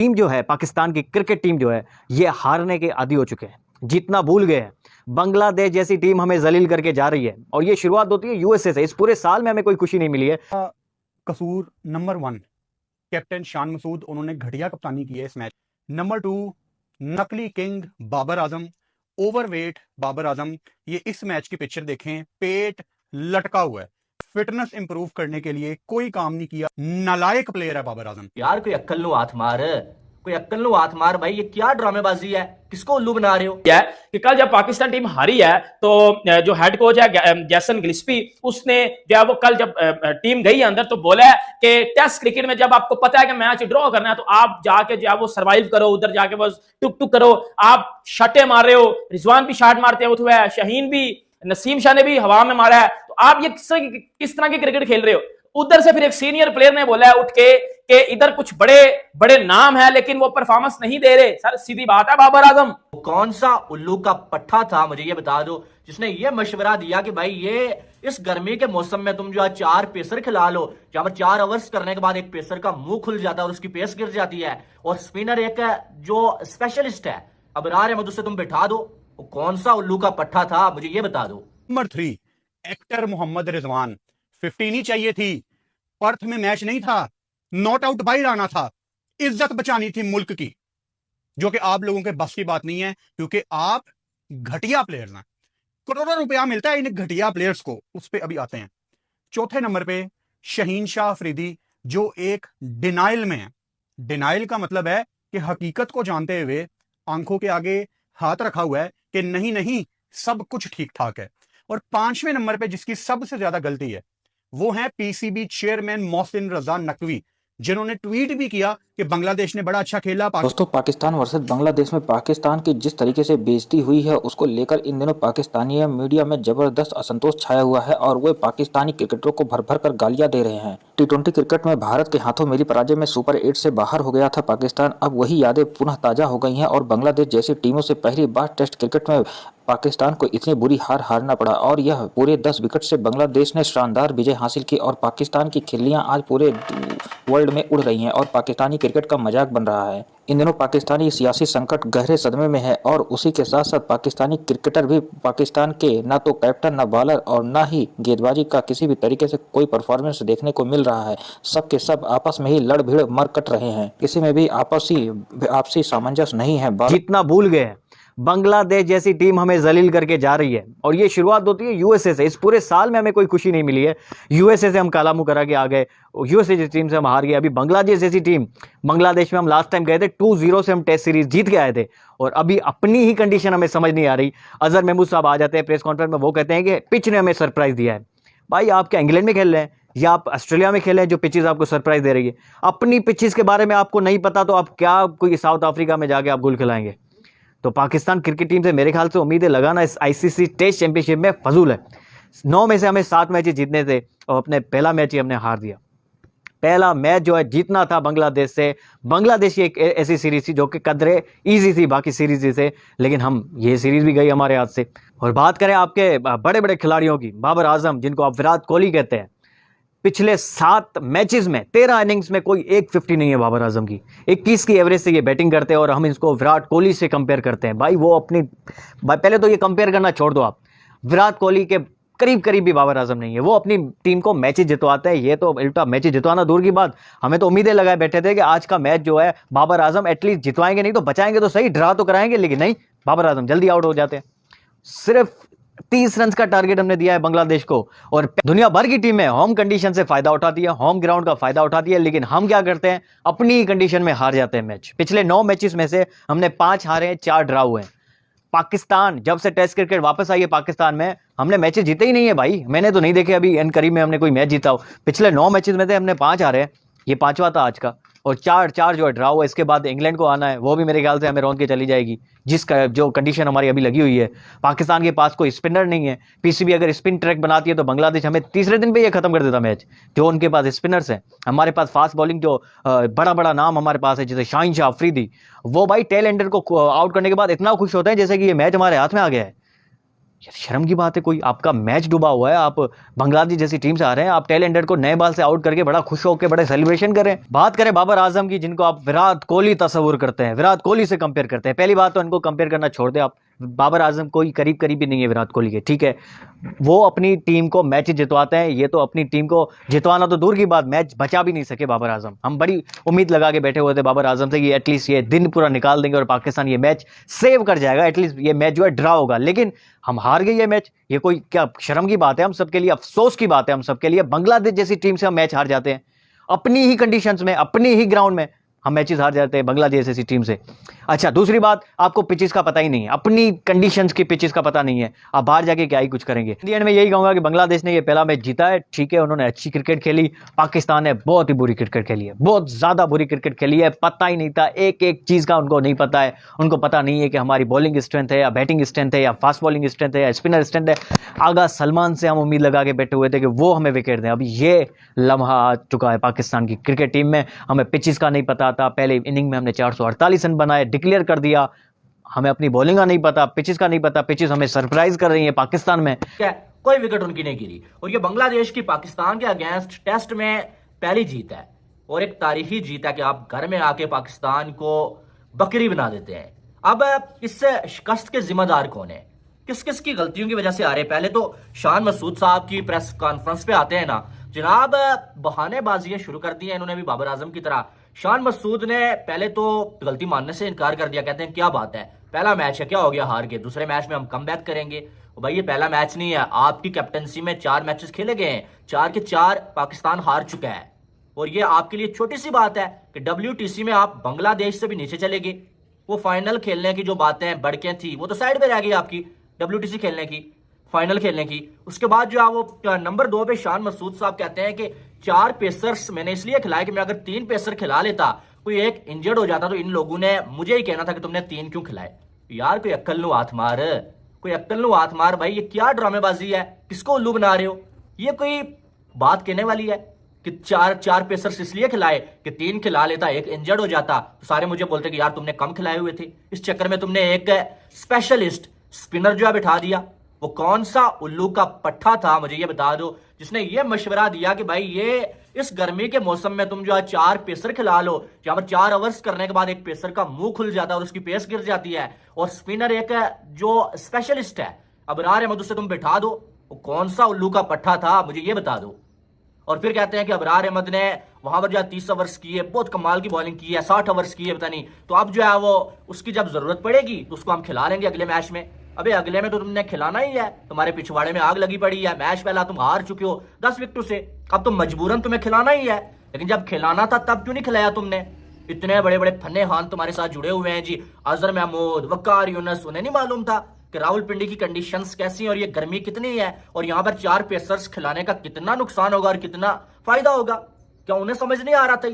Team जो है, पाकिस्तान की क्रिकेट टीम जो है, ये हारने के आदी हो चुके हैं, जीतना भूल गए हैं। बांग्लादेश जैसी टीम हमें जलील करके जा रही है और ये शुरुआत होती है यूएसए से। इस पूरे साल में हमें कोई खुशी नहीं मिली है। कसूर नंबर 1 कैप्टन शान मसूद, उन्होंने घटिया कप्तानी की है इस मैच। नंबर 2 नकली किंग बाबर आजम, ओवरवेट बाबर आजम। ये इस मैच की पिक्चर देखें, पेट लटका हुआ है। फिटनेस इंप्रूव करने के लिए कोई काम नहीं किया, नालायक प्लेयर है बाबर आजम। यार कोई अक्कल नु हाथ मार, कोई अक्कल नु हाथ मार भाई। ये क्या ड्रामेबाजी है, किसको उल्लू बना रहे हो? क्या है कि कल जब पाकिस्तान टीम हारी है तो जो हेड कोच है जैसन गिलिस्पी, उसने जो है वो कल जब टीम गई अंदर तो बोला है कि टेस्ट क्रिकेट में जब आपको पता है कि मैच ड्रॉ करना है तो आप जाके जो है वो सर्वाइव करो, उधर जाके बस टुक टुक करो। आप शटे मार रहे हो, रिजवान भी शॉट मारते हुए है, शाहीन भी, नसीम शाह ने भी हवा में मारा है, तो आप ये किस तरह की क्रिकेट खेल रहे हो? उधर से फिर एक सीनियर प्लेयर ने बोला है उठ के कि इधर कुछ बड़े बड़े नाम है लेकिन वो परफॉर्मेंस नहीं दे रहे। सर सीधी बात है, बाबर आजम कौन सा उल्लू का पट्टा था, मुझे ये बता दो, जिसने ये मशवरा दिया कि भाई ये इस गर्मी के मौसम में तुम जो है 4 पेसर खिला लो, जहां पर 4 ओवर्स करने के बाद एक पेसर का मुंह खुल जाता है और उसकी पेस गिर जाती है, और स्पिनर एक जो स्पेशलिस्ट है अबरार अहमद, उससे तुम बैठा दो। वो कौन सा उल्लू का पट्टा था, मुझे ये बता दो। नंबर 3 एक्टर मोहम्मद रिजवान, 15 ही चाहिए थी, पर्थ में मैच नहीं था, नॉट आउट बाहर आना था, इज्जत बचानी थी मुल्क की, जो कि आप लोगों के बस की बात नहीं है, क्योंकि आप घटिया प्लेयर्स हैं। करोड़ों रुपया मिलता है इन घटिया प्लेयर्स को, उस पर अभी आते हैं। चौथे नंबर पे शहीन शाह अफरीदी, जो एक डिनाइल में है। डिनाइल का मतलब है कि हकीकत को जानते हुए आंखों के आगे हाथ रखा हुआ है कि नहीं नहीं सब कुछ ठीक ठाक है। और 5वें नंबर पे जिसकी सबसे ज्यादा गलती है वो है पीसीबी चेयरमैन मोहसिन रजा नकवी, जिन्होंने ट्वीट भी किया कि बांग्लादेश ने बड़ा अच्छा खेला। दोस्तों, पाकिस्तान वर्सेस बांग्लादेश में पाकिस्तान की जिस तरीके से बेइज्जती हुई है उसको लेकर इन दिनों पाकिस्तानी मीडिया में जबरदस्त असंतोष छाया हुआ है और वे पाकिस्तानी क्रिकेटरों को भर भर कर गालियां दे रहे हैं। टी20 क्रिकेट में भारत के हाथों मिली पराजय में सुपर 8 से बाहर हो गया था पाकिस्तान। अब वही यादें पुनः ताजा हो गई हैं और बांग्लादेश जैसी टीमों से पहली बार टेस्ट क्रिकेट में पाकिस्तान को इतनी बुरी हार हारना पड़ा और यह पूरे 10 विकेट से बांग्लादेश ने शानदार विजय हासिल की और पाकिस्तान की खिल्लियां आज पूरे वर्ल्ड में उड़ रही हैं और पाकिस्तानी क्रिकेट का मजाक बन रहा है। इन दिनों पाकिस्तानी सियासी संकट गहरे सदमे में है और उसी के साथ साथ पाकिस्तानी क्रिकेटर भी पाकिस्तान के ना तो कैप्टन, ना बॉलर और ना ही गेंदबाजी का किसी भी तरीके से कोई परफॉर्मेंस देखने को मिल रहा है। सब के सब आपस में ही लड़ भिड़ मर कट रहे हैं, किसी में भी आपसी सामंजस्य नहीं है। जीतना भूल गए हैं। बांग्लादेश जैसी टीम हमें जलील करके जा रही है और ये शुरुआत होती है यूएसए से। इस पूरे साल में हमें कोई खुशी नहीं मिली है। यूएसए से हम काला मुंह करा के आ गए, यूएसए जैसी टीम से हम हार गए। अभी बांग्लादेश जैसी टीम, बांग्लादेश में हम लास्ट टाइम गए थे 2-0 से हम टेस्ट सीरीज जीत के आए थे और अभी अपनी ही कंडीशन हमें समझ नहीं आ रही। अजहर महमूद साहब आ जाते हैं प्रेस कॉन्फ्रेंस में, वो कहते हैं कि पिच ने हमें सरप्राइज दिया है। भाई आप क्या इंग्लैंड में खेल रहे हैं या आप ऑस्ट्रेलिया में खेले हैं जो पिचेस आपको सरप्राइज दे रही है? अपनी पिचेस के बारे में आपको नहीं पता तो आप क्या कोई साउथ अफ्रीका में जाके आप गुल खिलाएंगे? तो पाकिस्तान क्रिकेट टीम से मेरे ख्याल से उम्मीदें लगाना इस आईसीसी टेस्ट चैंपियनशिप में फजूल है। 9 में से हमें 7 मैच जीतने थे और अपने पहला मैच ही हमने हार दिया। पहला मैच जो है जीतना था बांग्लादेश से। बांग्लादेश की एक ऐसी सीरीज थी जो कि कदरे इजी थी बाकी सीरीज से, लेकिन हम ये सीरीज भी गई हमारे हाथ से। और बात करें आपके बड़े बड़े खिलाड़ियों की, बाबर आजम जिनको आप विराट कोहली कहते हैं, पिछले 7 मैचेस में 13 इनिंग्स में कोई एक 50 नहीं है बाबर आजम की। 21 की एवरेज से ये बैटिंग करते हैं और हम इसको विराट कोहली से कंपेयर करते हैं। भाई वो अपनी पहले तो ये कंपेयर करना छोड़ दो आप, विराट कोहली के करीब करीब भी बाबर आजम नहीं है। वो अपनी टीम को मैचेस जितवाते हैं, ये तो उल्टा मैचेस जितवाना दूर की बात, हमें तो उम्मीदें लगाए बैठे थे कि आज का मैच जो है बाबर आजम एटलीस्ट जितवाएंगे, नहीं तो बचाएंगे तो सही, ड्रा तो कराएंगे, लेकिन नहीं, बाबर आजम जल्दी आउट हो जाते हैं। सिर्फ 30 रन का टारगेट हमने दिया है बांग्लादेश को और दुनिया भर की टीमें होम कंडीशन से फायदा उठाती है, होम ग्राउंड का फायदा उठाती है, लेकिन हम क्या करते हैं, अपनी ही कंडीशन में हार जाते हैं मैच। पिछले 9 मैचेस में से हमने 5 हारे हैं, 4 ड्रा हुए हैं। पाकिस्तान जब से टेस्ट क्रिकेट वापस आई है पाकिस्तान में, हमने मैचेस जीते ही नहीं है भाई। मैंने तो नहीं देखे अभी एन करीब में हमने कोई मैच जीता हो। पिछले 9 मैचेस में से हमने 5 हारे हैं, ये 5वां था आज का, और 4 जो है ड्रा हुआ। इसके बाद इंग्लैंड को आना है, वो भी मेरे ख्याल से हमें रौंद के चली जाएगी, जिसका जो कंडीशन हमारी अभी लगी हुई है। पाकिस्तान के पास कोई स्पिनर नहीं है। पीसीबी अगर स्पिन ट्रैक बनाती है तो बांग्लादेश हमें तीसरे दिन पे ये खत्म कर देता मैच, जो उनके पास स्पिनर्स हैं। हमारे पास फास्ट बॉलिंग जो बड़ा बड़ा नाम हमारे पास है, जैसे शाहीन शाह अफरीदी, वो भाई टेल एंडर को आउट करने के बाद इतना खुश होते हैं जैसे कि ये मैच हमारे हाथ में आ गया है। यार शर्म की बात है, कोई आपका मैच डूबा हुआ है, आप बांग्लादेश जैसी टीम से आ रहे हैं, आप टेल एंडर को नए बॉल से आउट करके बड़ा खुश होकर बड़े सेलिब्रेशन कर रहे हैं। बात करें बाबर आजम की, जिनको आप विराट कोहली तस्वुर करते हैं, विराट कोहली से कंपेयर करते हैं, पहली बात तो इनको कंपेयर करना छोड़ दे आप। बाबर आजम कोई करीब करीब ही नहीं है विराट कोहली के, ठीक है। वो अपनी टीम को मैच जितवाते हैं, ये तो अपनी टीम को जितवाना तो दूर की बात, मैच बचा भी नहीं सके बाबर आजम। हम बड़ी उम्मीद लगा के बैठे हुए थे बाबर आजम से कि एटलीस्ट ये दिन पूरा निकाल देंगे और पाकिस्तान ये मैच सेव कर जाएगा, एटलीस्ट ये मैच जो है ड्रा होगा, लेकिन हम हार गए ये मैच। ये कोई क्या शर्म की बात है, हम सबके लिए अफसोस की बात है, हम सबके लिए। बांग्लादेश जैसी टीम से हम मैच हार जाते हैं, अपनी ही कंडीशंस में, अपनी ही ग्राउंड में हम मैचेस हार जाते हैं बांग्लादेश जैसी टीम से। अच्छा, दूसरी बात, आपको पिचेस का पता ही नहीं है, अपनी कंडीशंस की पिचेस का पता नहीं है, आप बाहर जाके क्या ही कुछ करेंगे। इंडिया में यही कहूंगा कि बांग्लादेश ने ये पहला मैच जीता है, ठीक है, उन्होंने अच्छी क्रिकेट खेली। पाकिस्तान ने बहुत ही बुरी क्रिकेट खेली है, बहुत ज्यादा बुरी क्रिकेट खेली है, पता ही नहीं था, एक एक चीज का उनको नहीं पता है। उनको पता नहीं है कि हमारी बॉलिंग स्ट्रेंथ है या बैटिंग स्ट्रेंथ है या फास्ट बॉलिंग स्ट्रेंथ है या स्पिनर स्ट्रेंथ है। आगा सलमान से हम उम्मीद लगा के बैठे हुए थे कि वो हमें विकेट दें, अभी ये लम्हा आ चुका है पाकिस्तान की क्रिकेट टीम में। हमें पिचेस का नहीं पता था, पहले इनिंग में हमने 448 रन बनाए, डिक्लेयर कर दिया। हमें अपनी बॉलिंग का नहीं पता, पिचेस का नहीं पता, पिचेस हमें सरप्राइज कर रही है पाकिस्तान में। क्या कोई विकेट उनकी नहीं गिरी, और ये बांग्लादेश की पाकिस्तान के अगेंस्ट टेस्ट में पहली जीत है, और एक तारीखी जीत है कि आप घर में आके पाकिस्तान को बकरी बना देते हैं। अब इस शिकस्त के जिम्मेदार कौन है, किस किस की गलतियों की वजह से आ रहे हैं? पहले तो शान मसूद साहब की प्रेस कॉन्फ्रेंस पे आते हैं ना जनाब, बहानेबाजियां शुरू कर दी हैं इन्होंने भी बाबर आजम की तरह। शान मसूद ने पहले तो गलती मानने से इनकार कर दिया, कहते हैं क्या बात है, पहला मैच है, क्या हो गया हार गए, दूसरे मैच में हम कमबैक करेंगे। भाई ये पहला मैच नहीं है, आपकी कैप्टनसी में 4 मैचेस खेले गए हैं, 4 के 4 पाकिस्तान हार चुका है, और ये आपके लिए छोटी सी बात है कि WTC में आप बांग्लादेश से भी नीचे चले गए। वो फाइनल खेलने की जो बातें बढ़के थी वो तो साइड पे रह गई आपकी, WTC खेलने की, फाइनल खेलने की। उसके बाद जो है वो नंबर 2 पे शान मसूद साहब कहते हैं कि 4 पेसर्स मैंने इसलिए खिलाए कि मैं अगर 3 पेसर खिला लेता, कोई एक इंजर्ड हो जाता, तो इन लोगों ने मुझे ही कहना था कि तुमने 3 क्यों खिलाए। यार कोई अक्ल नु हाथ मार, कोई अक्ल नु हाथ मार भाई, ये क्या ड्रामेबाजी है, किसको उल्लू बना रहे हो? ये कोई बात कहने वाली है कि 4 पेसर्स इसलिए खिलाए कि 3 खिला लेता, एक इंजर्ड हो जाता, तो सारे मुझे बोलते कि यार तुमने कम खिलाए हुए थे। इस चक्कर में तुमने एक स्पेशलिस्ट स्पिनर जो है बिठा दिया। वो कौन सा उल्लू का पट्टा था, मुझे ये बता दो, जिसने ये मशवरा दिया कि भाई ये इस गर्मी के मौसम में तुम जो है 4 पेसर खिला लो, जहां पर 4 ओवर्स करने के बाद एक पेसर का मुंह खुल जाता है और उसकी पेस गिर जाती है, और स्पिनर एक जो स्पेशलिस्ट है अबरार अहमद, उससे तुम बिठा दो। वो कौन सा उल्लू का पट्टा था, मुझे ये बता दो। और फिर कहते हैं कि अबरार अहमद ने वहां पर जो 30 ओवर्स की है, बहुत कमाल की बॉलिंग की है, 60 ओवर्स की है, पता नहीं, तो अब जो है वो उसकी जब जरूरत पड़ेगी तो उसको हम खिला लेंगे अगले मैच में। अबे अगले में तो तुमने खिलाना ही है, तुम्हारे पिछवाड़े में आग लगी पड़ी है, मैच पहला तुम हार चुके हो 10 विकेटों से, अब तो मजबूरन तुम्हें खिलाना ही है। लेकिन जब खिलाना था तब क्यों नहीं खिलाया तुमने? इतने बड़े बड़े फन्ने हान तुम्हारे साथ जुड़े हुए हैं जी, अजहर महमूद, वकार यूनुस, उन्हें नहीं मालूम था कि रावलपिंडी की कंडीशंस कैसी हैं और ये गर्मी कितनी है, और यहाँ पर 4 पेसर्स खिलाने का कितना नुकसान होगा और कितना फायदा होगा? क्या उन्हें समझ नहीं आ रहा था?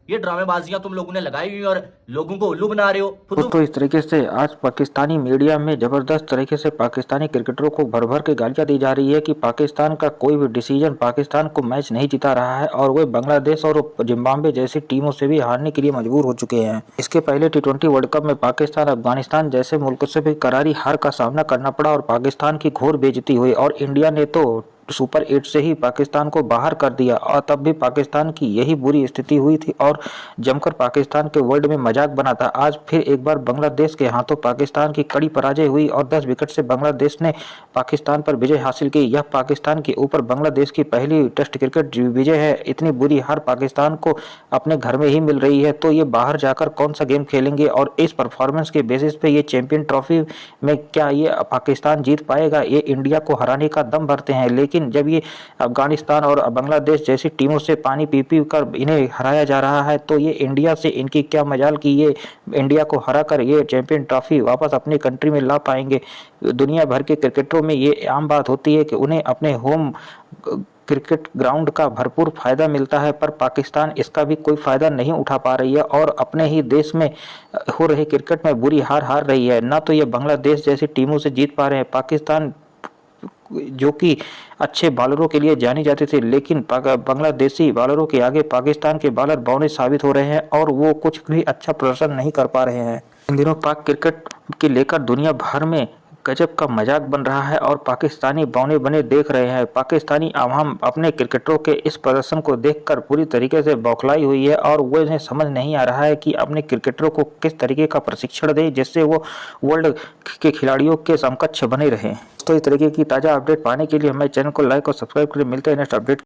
ये ड्रामेबाजियां तुम लोगों ने लगाई हुई और लोगों को उल्लू बना रहे हो। तो इस तरीके से आज पाकिस्तानी मीडिया में जबरदस्त तरीके से पाकिस्तानी क्रिकेटरों को भर भर के गालियां दी जा रही है कि पाकिस्तान का कोई भी डिसीजन पाकिस्तान को मैच नहीं जिता रहा है, और वे बांग्लादेश और जिम्बाब्वे जैसी टीमों से भी हारने के लिए मजबूर हो चुके हैं। इसके पहले T20 वर्ल्ड कप में पाकिस्तान अफगानिस्तान जैसे मुल्क से भी करारी हार का सामना करना पड़ा और पाकिस्तान की घोर बेइज्जती हुई, और इंडिया ने तो सुपर 8 से ही पाकिस्तान को बाहर कर दिया, और तब भी पाकिस्तान की यही बुरी स्थिति हुई थी और जमकर पाकिस्तान के वर्ल्ड में मजाक बना था। आज फिर एक बार बांग्लादेश के हाथों पाकिस्तान की कड़ी पराजय हुई और 10 विकेट से बांग्लादेश ने पाकिस्तान पर विजय हासिल की। यह पाकिस्तान के ऊपर बांग्लादेश की पहली टेस्ट क्रिकेट विजय है। इतनी बुरी हार पाकिस्तान को अपने घर में ही मिल रही है, तो ये बाहर जाकर कौन सा गेम खेलेंगे? और इस परफॉर्मेंस के बेसिस पे ये चैंपियन ट्रॉफी में क्या ये पाकिस्तान जीत पाएगा? ये इंडिया को हराने का दम भरते हैं, लेकिन जब ये अफगानिस्तान और बांग्लादेश जैसी टीमों से पानी पी पी कर इन्हें हराया जा रहा है, तो ये इंडिया से इनकी क्या मजाल कि ये इंडिया को हरा कर ये चैंपियन ट्रॉफी वापस अपनी कंट्री में ला पाएंगे। दुनिया भर के क्रिकेटरों में ये आम बात होती है कि उन्हें अपने होम क्रिकेट ग्राउंड का भरपूर फायदा मिलता है, पर पाकिस्तान इसका भी कोई फायदा नहीं उठा पा रही है और अपने ही देश में हो रहे क्रिकेट में बुरी हार रही है। ना तो ये बांग्लादेश जैसी टीमों से जीत पा रहे हैं, पाकिस्तान जो कि अच्छे बॉलरों के लिए जाने जाते थे, लेकिन बांग्लादेशी बॉलरों के आगे पाकिस्तान के बॉलर बौने साबित हो रहे हैं और वो कुछ भी अच्छा प्रदर्शन नहीं कर पा रहे हैं। इन दिनों पाक क्रिकेट के लेकर दुनिया भर में गजब का मजाक बन रहा है और पाकिस्तानी बौने बने देख रहे हैं। पाकिस्तानी आवाम अपने क्रिकेटरों के इस प्रदर्शन को देखकर पूरी तरीके से बौखलाई हुई है और वो इन्हें समझ नहीं आ रहा है कि अपने क्रिकेटरों को किस तरीके का प्रशिक्षण दें जिससे वो वर्ल्ड के खिलाड़ियों के समकक्ष बने रहें। तो इस तरीके की ताज़ा अपडेट पाने के लिए हमारे चैनल को लाइक और सब्सक्राइब करें। मिलते हैं नेक्स्ट अपडेट।